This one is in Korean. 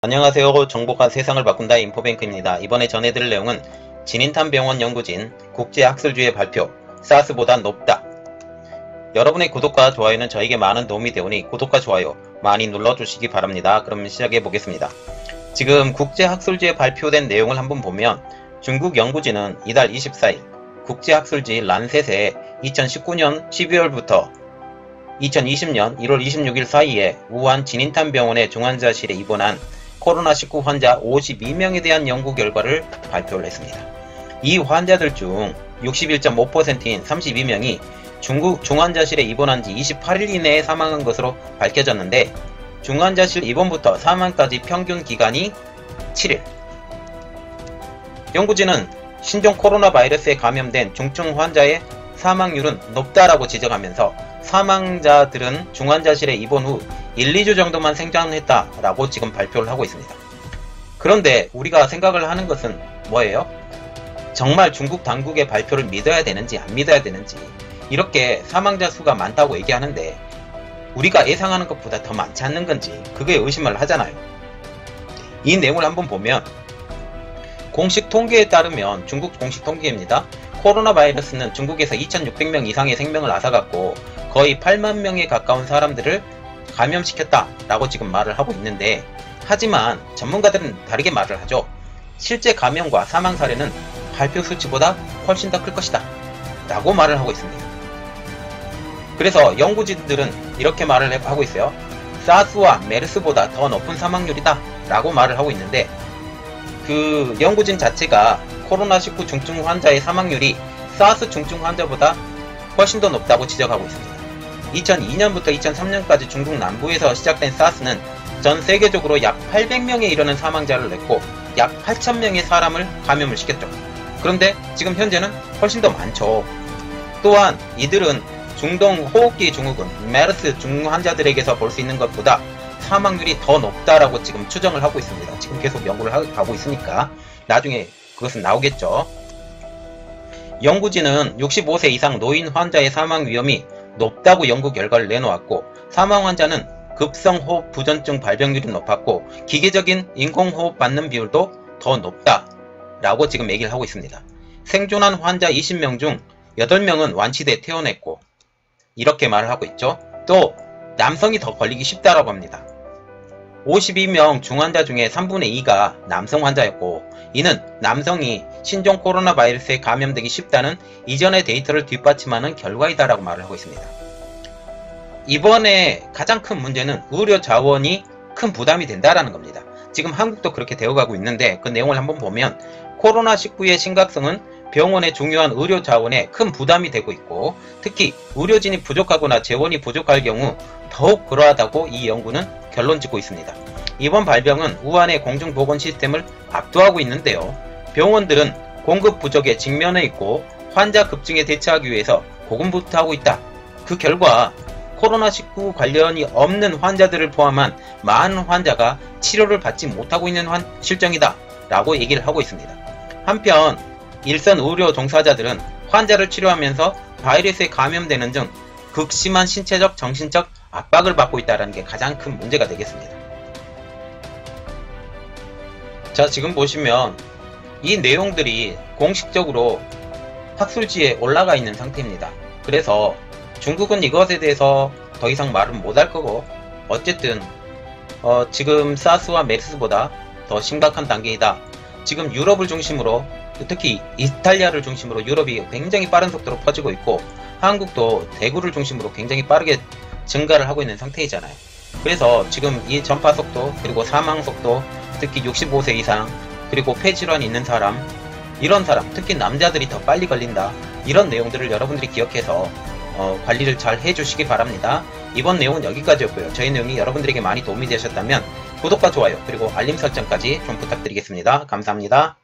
안녕하세요. 정보가 세상을 바꾼다 인포뱅크입니다. 이번에 전해드릴 내용은 진인탄병원 연구진 국제학술지회 발표 사스보다 높다. 여러분의 구독과 좋아요는 저에게 많은 도움이 되오니 구독과 좋아요 많이 눌러주시기 바랍니다. 그럼 시작해 보겠습니다. 지금 국제학술지에 발표된 내용을 한번 보면 중국 연구진은 이달 24일 국제학술지 란셋에 2019년 12월부터 2020년 1월 26일 사이에 우한 진인탄병원의 중환자실에 입원한 코로나19 환자 52명에 대한 연구 결과를 발표를 했습니다. 이 환자들 중 61.5%인 32명이 중국 중환자실에 입원한 지 28일 이내에 사망한 것으로 밝혀졌는데 중환자실 입원부터 사망까지 평균 기간이 7일. 연구진은 신종 코로나 바이러스에 감염된 중증 환자의 사망률은 높다라고 지적하면서 사망자들은 중환자실에 입원 후 1, 2주 정도만 생존했다라고 지금 발표를 하고 있습니다. 그런데 우리가 생각을 하는 것은 뭐예요? 정말 중국 당국의 발표를 믿어야 되는지 안 믿어야 되는지, 이렇게 사망자 수가 많다고 얘기하는데 우리가 예상하는 것보다 더 많지 않는 건지 그거에 의심을 하잖아요. 이 내용을 한번 보면 공식 통계에 따르면, 중국 공식 통계입니다. 코로나 바이러스는 중국에서 2600명 이상의 생명을 앗아갔고 거의 8만 명에 가까운 사람들을 감염시켰다 라고 지금 말을 하고 있는데, 하지만 전문가들은 다르게 말을 하죠. 실제 감염과 사망 사례는 발표 수치보다 훨씬 더 클 것이다 라고 말을 하고 있습니다. 그래서 연구진들은 이렇게 말을 하고 있어요. 사스와 메르스보다 더 높은 사망률이다 라고 말을 하고 있는데, 그 연구진 자체가 코로나19 중증 환자의 사망률이 사스 중증 환자보다 훨씬 더 높다고 지적하고 있습니다. 2002년부터 2003년까지 중국 남부에서 시작된 사스는 전 세계적으로 약 800명에 이르는 사망자를 냈고 약 8,000명의 사람을 감염을 시켰죠. 그런데 지금 현재는 훨씬 더 많죠. 또한 이들은 중동 호흡기 증후군, 메르스 중 환자들에게서 볼 수 있는 것보다 사망률이 더 높다라고 지금 추정을 하고 있습니다. 지금 계속 연구를 하고 있으니까 나중에 그것은 나오겠죠. 연구진은 65세 이상 노인 환자의 사망 위험이 높다고 연구 결과를 내놓았고, 사망 환자는 급성호흡 부전증 발병률이 높았고 기계적인 인공호흡 받는 비율도 더 높다라고 지금 얘기를 하고 있습니다. 생존한 환자 20명 중 8명은 완치돼 퇴원했고, 이렇게 말을 하고 있죠. 또 남성이 더 걸리기 쉽다라고 합니다. 52명 중환자 중에 3분의 2가 남성 환자였고, 이는 남성이 신종 코로나 바이러스에 감염되기 쉽다는 이전의 데이터를 뒷받침하는 결과이다라고 말을 하고 있습니다. 이번에 가장 큰 문제는 의료 자원이 큰 부담이 된다라는 겁니다. 지금 한국도 그렇게 되어가고 있는데, 그 내용을 한번 보면 코로나19의 심각성은 병원의 중요한 의료 자원에 큰 부담이 되고 있고, 특히 의료진이 부족하거나 재원이 부족할 경우 더욱 그러하다고 이 연구는 결론 짓고 있습니다. 이번 발병은 우한의 공중보건 시스템을 압도하고 있는데요. 병원들은 공급 부족에 직면해 있고 환자 급증에 대처하기 위해서 고군분투하고 있다. 그 결과 코로나19 관련이 없는 환자들을 포함한 많은 환자가 치료를 받지 못하고 있는 실정이다 라고 얘기를 하고 있습니다. 한편 일선 의료 종사자들은 환자를 치료하면서 바이러스에 감염되는 등 극심한 신체적, 정신적 압박을 받고 있다는 게 가장 큰 문제가 되겠습니다. 자, 지금 보시면 이 내용들이 공식적으로 학술지에 올라가 있는 상태입니다. 그래서 중국은 이것에 대해서 더 이상 말은 못할 거고, 어쨌든 지금 사스와 메르스보다 더 심각한 단계이다. 지금 유럽을 중심으로, 특히 이탈리아를 중심으로 유럽이 굉장히 빠른 속도로 퍼지고 있고, 한국도 대구를 중심으로 굉장히 빠르게 증가를 하고 있는 상태이잖아요. 그래서 지금 이 전파 속도, 그리고 사망 속도, 특히 65세 이상, 그리고 폐질환이 있는 사람, 이런 사람, 특히 남자들이 더 빨리 걸린다. 이런 내용들을 여러분들이 기억해서 관리를 잘 해주시기 바랍니다. 이번 내용은 여기까지였고요. 저희 내용이 여러분들에게 많이 도움이 되셨다면 구독과 좋아요, 그리고 알림 설정까지 좀 부탁드리겠습니다. 감사합니다.